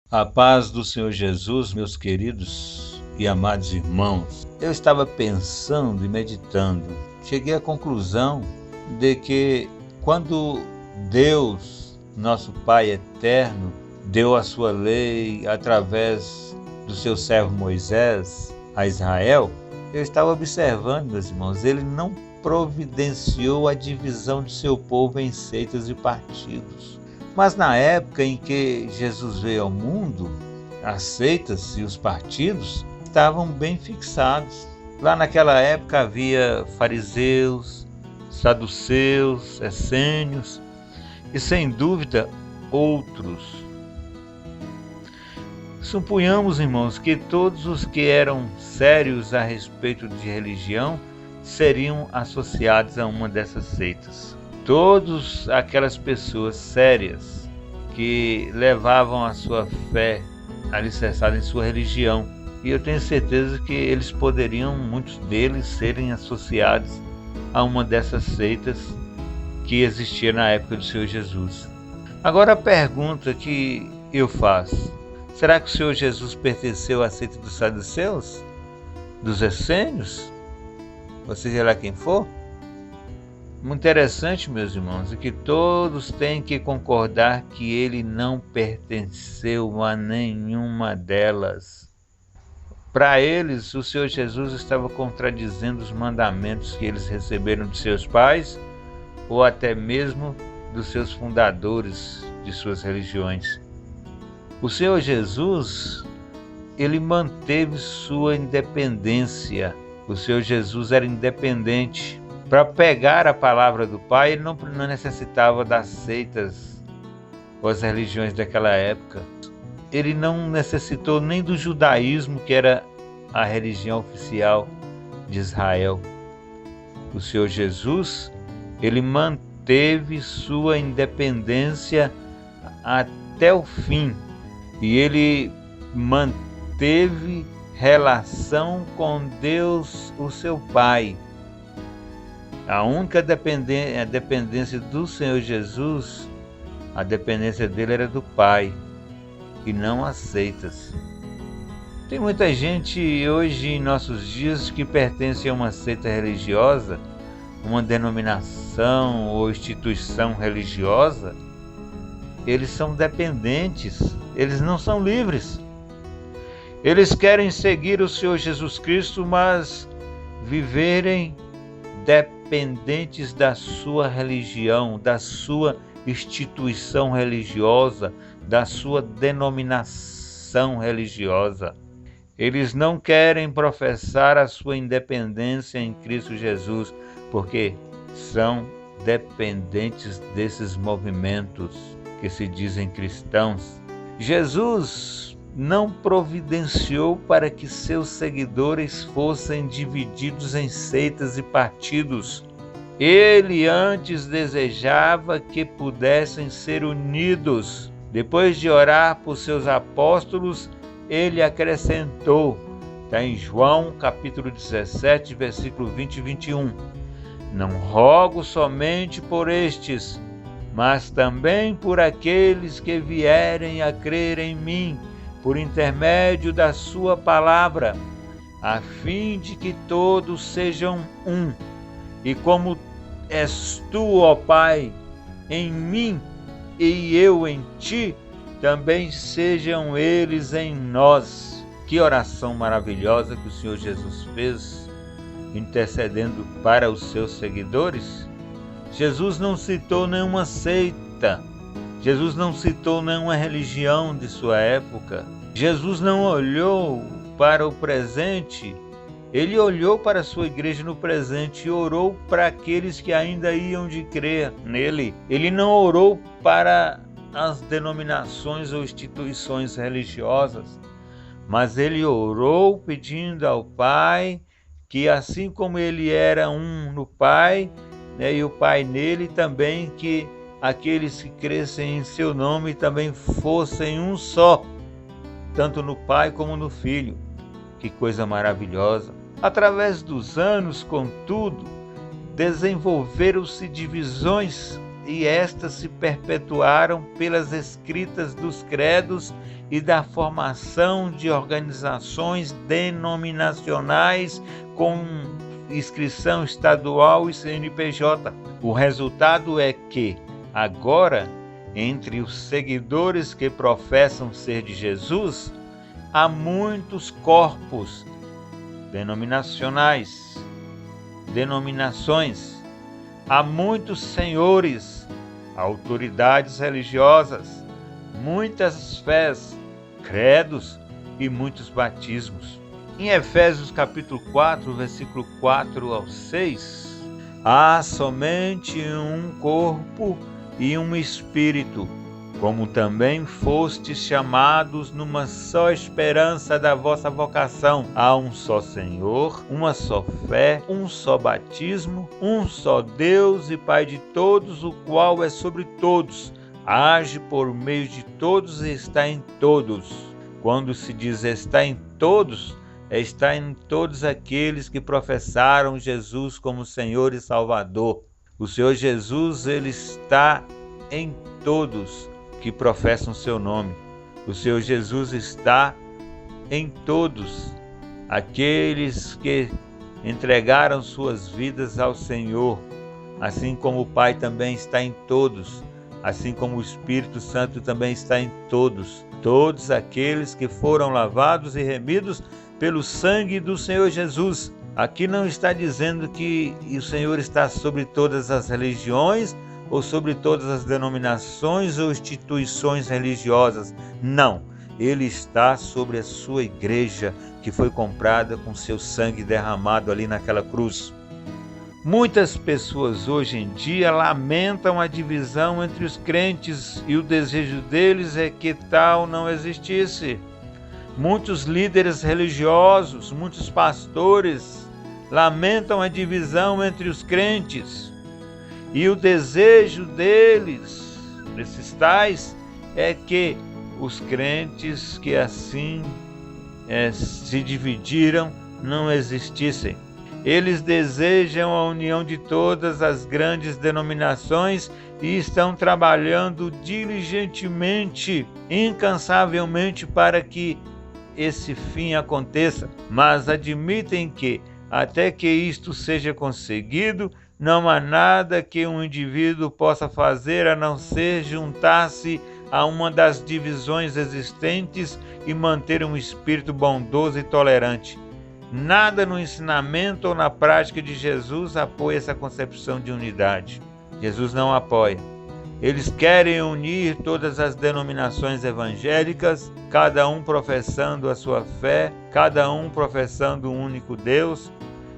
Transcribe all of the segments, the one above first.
A paz do Senhor Jesus, meus queridos e amados irmãos. Eu estava pensando e meditando. Cheguei à conclusão de que quando Deus, nosso Pai eterno, deu a sua lei através do seu servo Moisés a Israel, eu estava observando, meus irmãos, ele não providenciou a divisão de seu povo em seitas e partidos. Mas na época em que Jesus veio ao mundo, as seitas e os partidos estavam bem fixados. Lá naquela época havia fariseus, saduceus, essênios e, sem dúvida, outros. Suponhamos, irmãos, que todos os que eram sérios a respeito de religião seriam associados a uma dessas seitas. Todas aquelas pessoas sérias que levavam a sua fé alicerçada em sua religião. E eu tenho certeza que eles poderiam, muitos deles, serem associados a uma dessas seitas que existia na época do Senhor Jesus. Agora a pergunta que eu faço: será que o Senhor Jesus pertenceu à seita dos saduceus? Dos essênios? Ou seja lá quem for? Muito interessante, meus irmãos, é que todos têm que concordar que ele não pertenceu a nenhuma delas. Para eles, o Senhor Jesus estava contradizendo os mandamentos que eles receberam de seus pais ou até mesmo dos seus fundadores de suas religiões. O Senhor Jesus, ele manteve sua independência. O Senhor Jesus era independente. Para pegar a palavra do Pai, ele não necessitava das seitas ou as religiões daquela época. Ele não necessitou nem do judaísmo, que era a religião oficial de Israel. O Senhor Jesus, ele manteve sua independência até o fim. E ele manteve relação com Deus, o seu Pai. A única dependência do Senhor Jesus, a dependência dele era do Pai e não as seitas. Tem muita gente hoje em nossos dias que pertence a uma seita religiosa, uma denominação ou instituição religiosa. Eles são dependentes, eles não são livres. Eles querem seguir o Senhor Jesus Cristo, mas viverem dependentes da sua religião, da sua instituição religiosa, da sua denominação religiosa. Eles não querem professar a sua independência em Cristo Jesus, porque são dependentes desses movimentos que se dizem cristãos. Jesus não providenciou para que seus seguidores fossem divididos em seitas e partidos. Ele antes desejava que pudessem ser unidos. Depois de orar por seus apóstolos, ele acrescentou, está em João capítulo 17, versículo 20 e 21. Não rogo somente por estes, mas também por aqueles que vierem a crer em mim, por intermédio da sua palavra, a fim de que todos sejam um. E como és tu, ó Pai, em mim e eu em ti, também sejam eles em nós. Que oração maravilhosa que o Senhor Jesus fez, intercedendo para os seus seguidores. Jesus não citou nenhuma seita, Jesus não citou nenhuma religião de sua época. Jesus não olhou para o presente, ele olhou para a sua igreja no presente e orou para aqueles que ainda iam de crer nele. Ele não orou para as denominações ou instituições religiosas, mas ele orou pedindo ao Pai que, assim como ele era um no Pai, e o Pai nele, também que aqueles que crescem em seu nome também fossem um só, tanto no Pai como no Filho. Que coisa maravilhosa! Através dos anos, contudo, desenvolveram-se divisões estas se perpetuaram pelas escritas dos credos e da formação de organizações denominacionais com inscrição estadual e CNPJ. O resultado é que, agora, entre os seguidores que professam ser de Jesus, há muitos corpos denominações, há muitos senhores, autoridades religiosas, muitas fés, credos e muitos batismos. Em Efésios capítulo 4, versículo 4 ao 6, há somente um corpo e um espírito, como também fostes chamados numa só esperança da vossa vocação. Há um só Senhor, uma só fé, um só batismo, um só Deus e Pai de todos, o qual é sobre todos, age por meio de todos e está em todos. Quando se diz está em todos, está em todos aqueles que professaram Jesus como Senhor e Salvador. O Senhor Jesus, ele está em todos que professam seu nome. O Senhor Jesus está em todos aqueles que entregaram suas vidas ao Senhor, assim como o Pai também está em todos, assim como o Espírito Santo também está em todos aqueles que foram lavados e remidos pelo sangue do Senhor Jesus. Aqui não está dizendo que o Senhor está sobre todas as religiões ou sobre todas as denominações ou instituições religiosas. Não, ele está sobre a sua igreja, que foi comprada com seu sangue derramado ali naquela cruz. Muitas pessoas hoje em dia lamentam a divisão entre os crentes e o desejo deles é que tal não existisse. Muitos líderes religiosos, muitos pastores lamentam a divisão entre os crentes. E o desejo desses tais, é que os crentes que assim se dividiram não existissem. Eles desejam a união de todas as grandes denominações e estão trabalhando diligentemente, incansavelmente para que esse fim aconteça, mas admitem que, até que isto seja conseguido, não há nada que um indivíduo possa fazer a não ser juntar-se a uma das divisões existentes e manter um espírito bondoso e tolerante. Nada no ensinamento ou na prática de Jesus apoia essa concepção de unidade. Jesus não apoia. Eles querem unir todas as denominações evangélicas, cada um professando a sua fé, cada um professando um único Deus.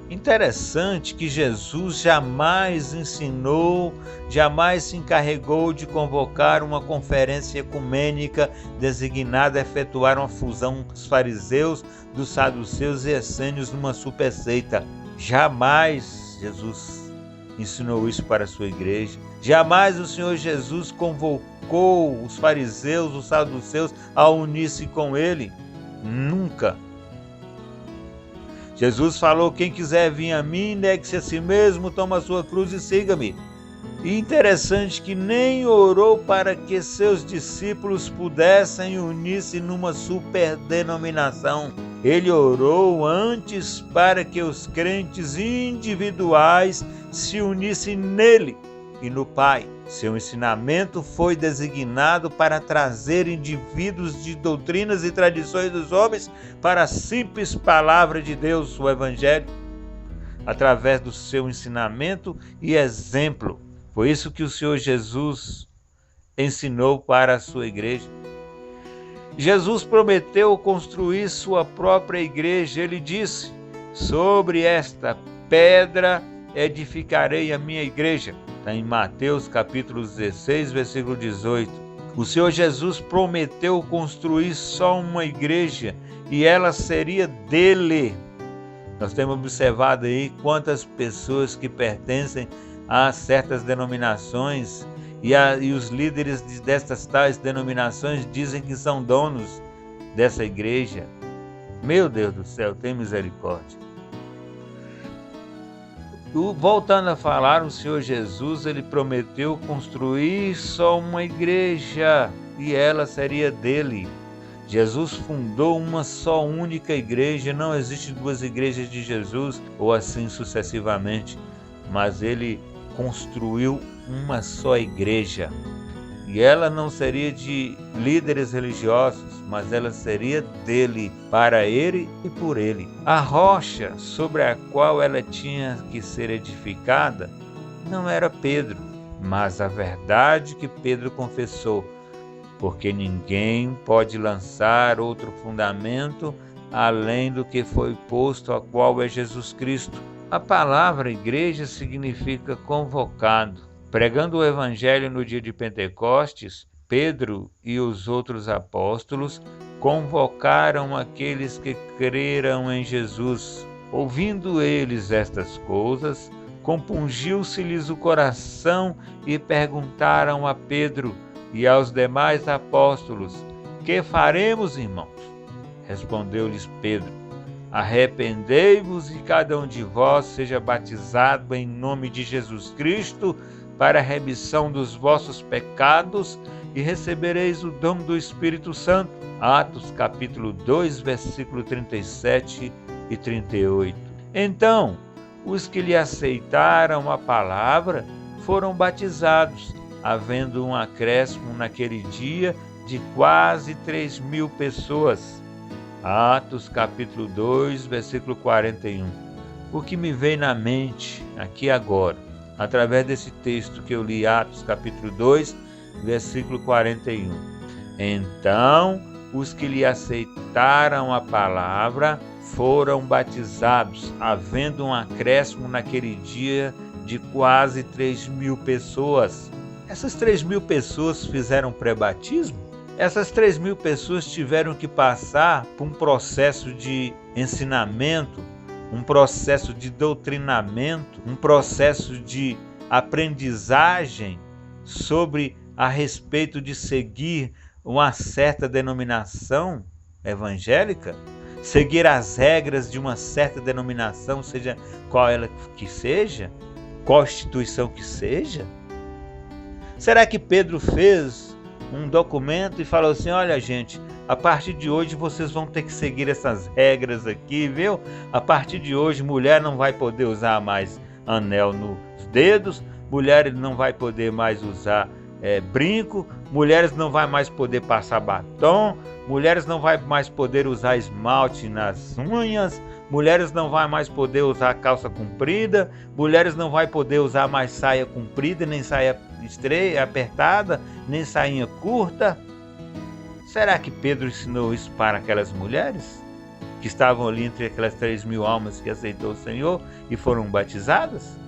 Interessante que Jesus jamais ensinou, jamais se encarregou de convocar uma conferência ecumênica designada a efetuar uma fusão dos fariseus, dos saduceus e essênios numa super seita. Jamais Jesus ensinou isso para a sua igreja. Jamais o Senhor Jesus convocou os fariseus, os saduceus a unir-se com ele. Nunca. Jesus falou: quem quiser vir a mim, negue-se a si mesmo, toma a sua cruz e siga-me. E interessante que nem orou para que seus discípulos pudessem unir-se numa superdenominação. Ele orou antes para que os crentes individuais se unissem nele e no Pai. Seu ensinamento foi designado para trazer indivíduos de doutrinas e tradições dos homens para a simples palavra de Deus, o Evangelho, através do seu ensinamento e exemplo. Foi isso que o Senhor Jesus ensinou para a sua igreja. Jesus prometeu construir sua própria igreja. Ele disse: sobre esta pedra edificarei a minha igreja. Está em Mateus capítulo 16, versículo 18. O Senhor Jesus prometeu construir só uma igreja e ela seria dele. Nós temos observado aí quantas pessoas que pertencem a certas denominações e os líderes destas tais denominações dizem que são donos dessa igreja. Meu Deus do céu, tem misericórdia. Voltando a falar, o Senhor Jesus, ele prometeu construir só uma igreja e ela seria dele. Jesus fundou uma só única igreja, não existe duas igrejas de Jesus ou assim sucessivamente, mas ele construiu uma só igreja. E ela não seria de líderes religiosos, mas ela seria dele, para ele e por ele. A rocha sobre a qual ela tinha que ser edificada não era Pedro, mas a verdade que Pedro confessou, porque ninguém pode lançar outro fundamento além do que foi posto, a qual é Jesus Cristo. A palavra igreja significa convocado. Pregando o evangelho no dia de Pentecostes, Pedro e os outros apóstolos convocaram aqueles que creram em Jesus. Ouvindo eles estas coisas, compungiu-se-lhes o coração e perguntaram a Pedro e aos demais apóstolos: que faremos, irmãos? Respondeu-lhes Pedro: arrependei-vos e cada um de vós seja batizado em nome de Jesus Cristo para a remissão dos vossos pecados e recebereis o dom do Espírito Santo. Atos capítulo 2, versículo 37 e 38. Então, os que lhe aceitaram a palavra foram batizados, havendo um acréscimo naquele dia de quase 3.000 pessoas. Atos capítulo 2, versículo 41. O que me vem na mente aqui agora, através desse texto que eu li, Atos capítulo 2, versículo 41. Então, os que lhe aceitaram a palavra foram batizados, havendo um acréscimo naquele dia de quase 3.000 pessoas. Essas 3.000 pessoas fizeram pré-batismo? Essas 3.000 pessoas tiveram que passar por um processo de ensinamento, um processo de doutrinamento, um processo de aprendizagem sobre a respeito de seguir uma certa denominação evangélica, seguir as regras de uma certa denominação, seja qual ela que seja, qual instituição que seja. Será que Pedro fez um documento e falou assim: olha gente, a partir de hoje vocês vão ter que seguir essas regras aqui, viu? A partir de hoje mulher não vai poder usar mais anel nos dedos, mulher não vai poder mais usar brinco, mulheres não vai mais poder passar batom, mulheres não vai mais poder usar esmalte nas unhas, mulheres não vai mais poder usar calça comprida, mulheres não vai poder usar mais saia comprida, nem saia apertada, nem sainha curta. Será que Pedro ensinou isso para aquelas mulheres que estavam ali entre aquelas 3.000 almas que aceitou o Senhor e foram batizadas?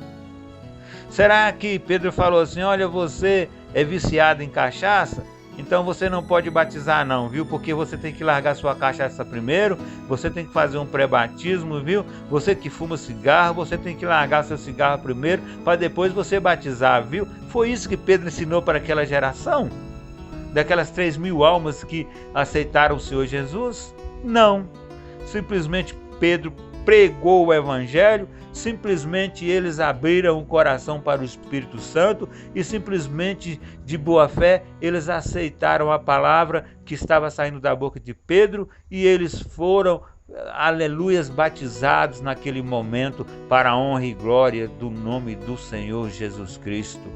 Será que Pedro falou assim: olha, você é viciado em cachaça? Então você não pode batizar não, viu? Porque você tem que largar sua cachaça primeiro, você tem que fazer um pré-batismo, viu? Você que fuma cigarro, você tem que largar seu cigarro primeiro, para depois você batizar, viu? Foi isso que Pedro ensinou para aquela geração? Daquelas 3.000 almas que aceitaram o Senhor Jesus? Não. Simplesmente Pedro pregou o Evangelho, simplesmente eles abriram o coração para o Espírito Santo e simplesmente de boa fé eles aceitaram a palavra que estava saindo da boca de Pedro e eles foram, aleluias, batizados naquele momento para a honra e glória do nome do Senhor Jesus Cristo.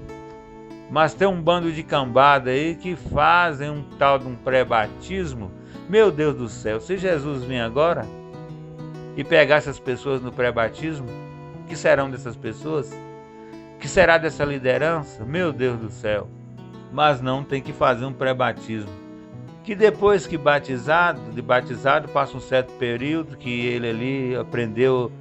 Mas tem um bando de cambada aí que fazem um tal de um pré-batismo. Meu Deus do céu, se Jesus vir agora e pegar essas pessoas no pré-batismo, o que serão dessas pessoas? O que será dessa liderança? Meu Deus do céu. Mas não, tem que fazer um pré-batismo. Que depois que batizado passa um certo período que ele ali aprendeu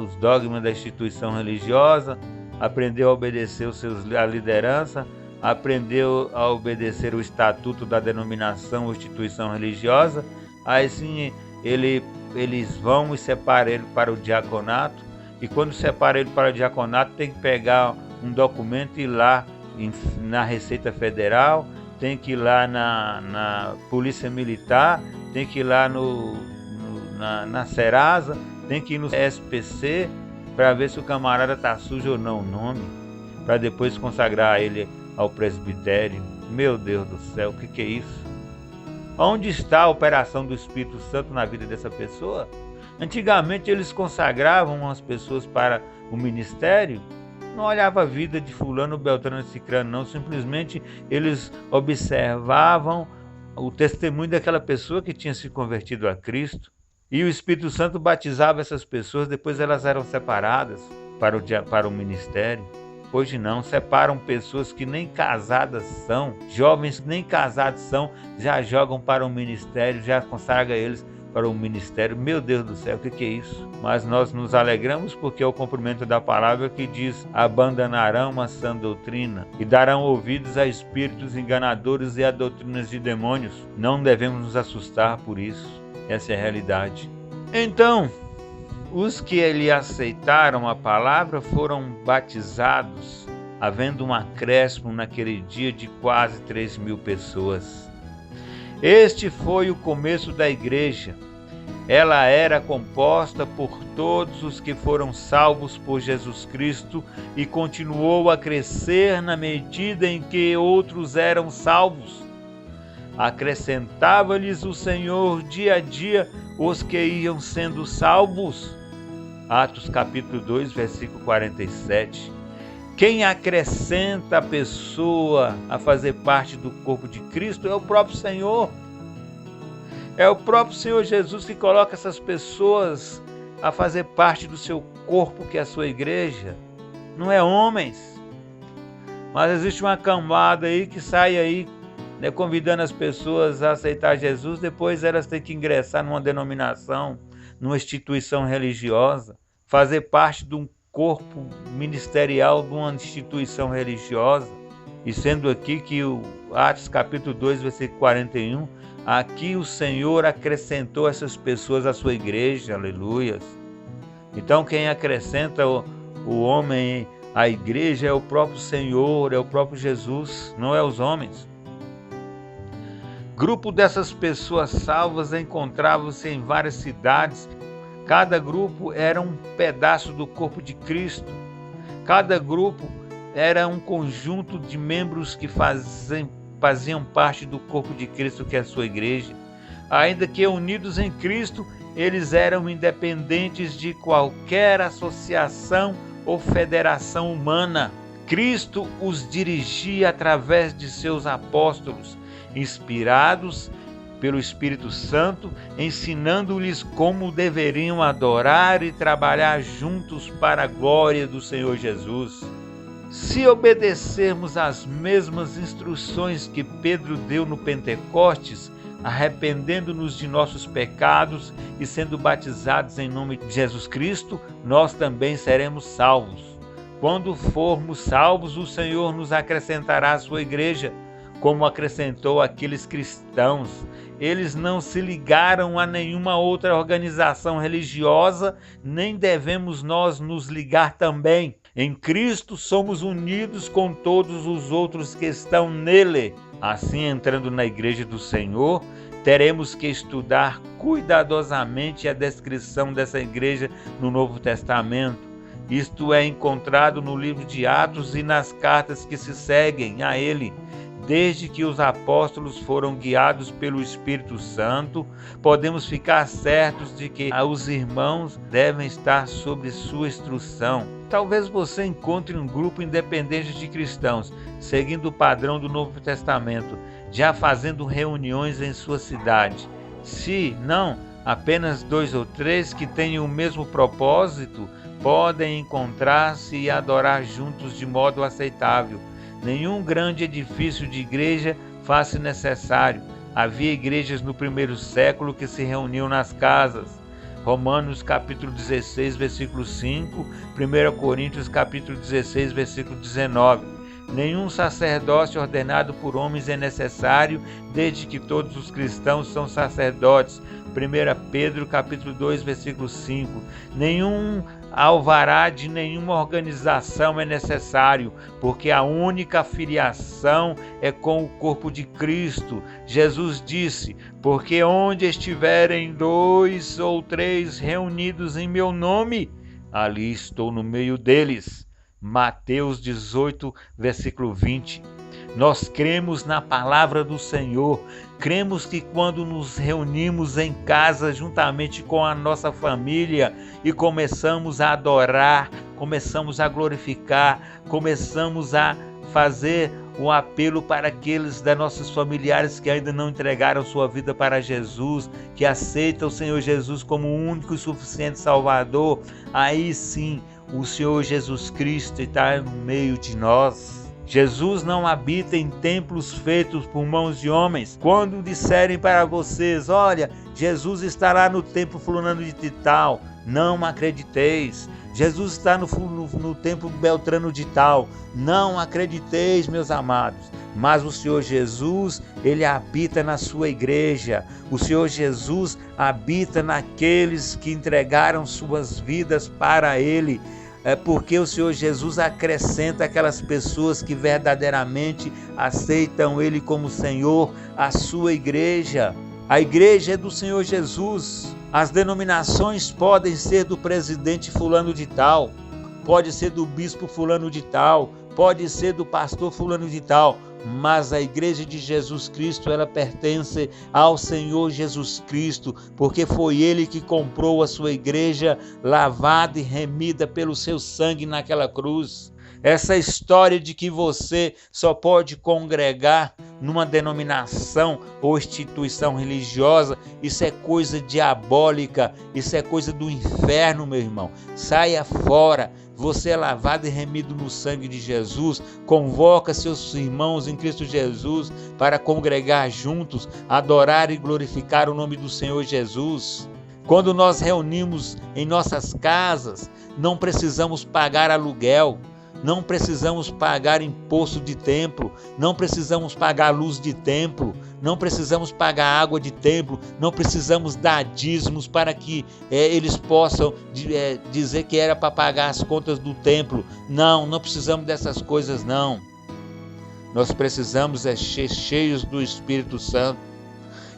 os dogmas da instituição religiosa, aprendeu a obedecer a liderança, aprendeu a obedecer o estatuto da denominação ou instituição religiosa, aí sim eles vão e separam ele para o diaconato, e quando separa ele para o diaconato tem que pegar um documento e ir lá na Receita Federal, tem que ir lá na Polícia Militar, tem que ir lá na Serasa, tem que ir no SPC, para ver se o camarada está sujo ou não o nome, para depois consagrar ele ao presbitério. Meu Deus do céu, o que é isso? Onde está a operação do Espírito Santo na vida dessa pessoa? Antigamente eles consagravam as pessoas para o ministério, não olhava a vida de fulano, beltrano e cicrano, não. Simplesmente eles observavam o testemunho daquela pessoa que tinha se convertido a Cristo. E o Espírito Santo batizava essas pessoas, depois elas eram separadas para o ministério. Hoje não, separam pessoas que nem casadas são, jovens que nem casados são, já jogam para o ministério, já consagra eles para o ministério. Meu Deus do céu, o que é isso? Mas nós nos alegramos porque é o cumprimento da palavra que diz: abandonarão a sã doutrina e darão ouvidos a espíritos enganadores e a doutrinas de demônios. Não devemos nos assustar por isso, essa é a realidade. Então, os que lhe aceitaram a palavra foram batizados, havendo um acréscimo naquele dia de quase 3.000 pessoas. Este foi o começo da igreja. Ela era composta por todos os que foram salvos por Jesus Cristo e continuou a crescer na medida em que outros eram salvos. Acrescentava-lhes o Senhor dia a dia os que iam sendo salvos. Atos capítulo 2, versículo 47. Quem acrescenta a pessoa a fazer parte do corpo de Cristo é o próprio Senhor. É o próprio Senhor Jesus que coloca essas pessoas a fazer parte do seu corpo, que é a sua igreja. Não é homens. Mas existe uma cambada aí que sai aí, né, convidando as pessoas a aceitar Jesus, depois elas têm que ingressar numa denominação, numa instituição religiosa, fazer parte de um corpo ministerial de uma instituição religiosa. E sendo aqui que o Atos capítulo 2, versículo 41, aqui o Senhor acrescentou essas pessoas à sua igreja, aleluias. Então quem acrescenta o homem à igreja é o próprio Senhor, é o próprio Jesus, não é os homens. Grupo dessas pessoas salvas encontrava-se em várias cidades. Cada grupo era um pedaço do corpo de Cristo. Cada grupo era um conjunto de membros que faziam parte do corpo de Cristo, que é a sua igreja. Ainda que unidos em Cristo, eles eram independentes de qualquer associação ou federação humana. Cristo os dirigia através de seus apóstolos, inspirados pelo Espírito Santo, ensinando-lhes como deveriam adorar e trabalhar juntos para a glória do Senhor Jesus. Se obedecermos às mesmas instruções que Pedro deu no Pentecostes, arrependendo-nos de nossos pecados e sendo batizados em nome de Jesus Cristo, nós também seremos salvos. Quando formos salvos, o Senhor nos acrescentará à sua igreja, como acrescentou aqueles cristãos. Eles não se ligaram a nenhuma outra organização religiosa, nem devemos nós nos ligar também. Em Cristo somos unidos com todos os outros que estão nele. Assim, entrando na igreja do Senhor, teremos que estudar cuidadosamente a descrição dessa igreja no Novo Testamento. Isto é encontrado no livro de Atos e nas cartas que se seguem a ele. Desde que os apóstolos foram guiados pelo Espírito Santo, podemos ficar certos de que os irmãos devem estar sob sua instrução. Talvez você encontre um grupo independente de cristãos, seguindo o padrão do Novo Testamento, já fazendo reuniões em sua cidade. Se não, apenas 2 ou 3 que tenham o mesmo propósito podem encontrar-se e adorar juntos de modo aceitável. Nenhum grande edifício de igreja faz-se necessário. Havia igrejas no primeiro século que se reuniam nas casas. Romanos capítulo 16, versículo 5, 1 Coríntios capítulo 16, versículo 19. Nenhum sacerdócio ordenado por homens é necessário, desde que todos os cristãos são sacerdotes. 1 Pedro capítulo 2, versículo 5. Nenhum alvará de nenhuma organização é necessário, porque a única filiação é com o corpo de Cristo. Jesus disse: porque onde estiverem 2 ou 3 reunidos em meu nome, ali estou no meio deles. Mateus 18, versículo 20. Nós cremos na palavra do Senhor, cremos que quando nos reunimos em casa juntamente com a nossa família e começamos a adorar, começamos a glorificar, começamos a fazer um apelo para aqueles dos nossos familiares que ainda não entregaram sua vida para Jesus, que aceitam o Senhor Jesus como o único e suficiente Salvador, aí sim o Senhor Jesus Cristo está no meio de nós. Jesus não habita em templos feitos por mãos de homens. Quando disserem para vocês, olha, Jesus está lá no templo fulano de tal, não acrediteis. Jesus está no templo Beltrano de tal, não acrediteis, meus amados. Mas o Senhor Jesus, Ele habita na sua igreja. O Senhor Jesus habita naqueles que entregaram suas vidas para Ele. É porque o Senhor Jesus acrescenta aquelas pessoas que verdadeiramente aceitam Ele como Senhor, a sua igreja. A igreja é do Senhor Jesus. As denominações podem ser do presidente fulano de tal, pode ser do bispo fulano de tal, pode ser do pastor fulano de tal, mas a igreja de Jesus Cristo, ela pertence ao Senhor Jesus Cristo, porque foi Ele que comprou a sua igreja, lavada e remida pelo seu sangue naquela cruz. Essa história de que você só pode congregar numa denominação ou instituição religiosa, isso é coisa diabólica, isso é coisa do inferno, meu irmão. Saia fora. Você é lavado e remido no sangue de Jesus, convoca seus irmãos em Cristo Jesus para congregar juntos, adorar e glorificar o nome do Senhor Jesus. Quando nós reunimos em nossas casas, não precisamos pagar aluguel, não precisamos pagar imposto de templo, não precisamos pagar luz de templo, não precisamos pagar água de templo, não precisamos dar dízimos para que eles possam dizer que era para pagar as contas do templo. Não precisamos dessas coisas não. Nós precisamos ser cheios do Espírito Santo.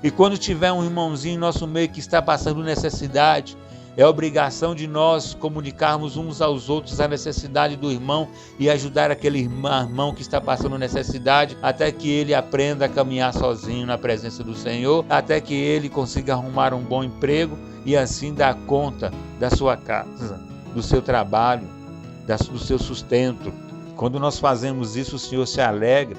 E quando tiver um irmãozinho em nosso meio que está passando necessidade, é obrigação de nós comunicarmos uns aos outros a necessidade do irmão e ajudar aquele irmão que está passando necessidade até que ele aprenda a caminhar sozinho na presença do Senhor, até que ele consiga arrumar um bom emprego e assim dar conta da sua casa, do seu trabalho, do seu sustento. Quando nós fazemos isso, o Senhor se alegra,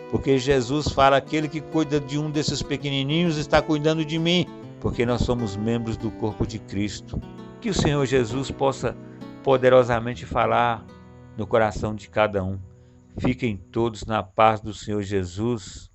porque Jesus fala: aquele que cuida de um desses pequenininhos está cuidando de mim. Porque nós somos membros do corpo de Cristo. Que o Senhor Jesus possa poderosamente falar no coração de cada um. Fiquem todos na paz do Senhor Jesus.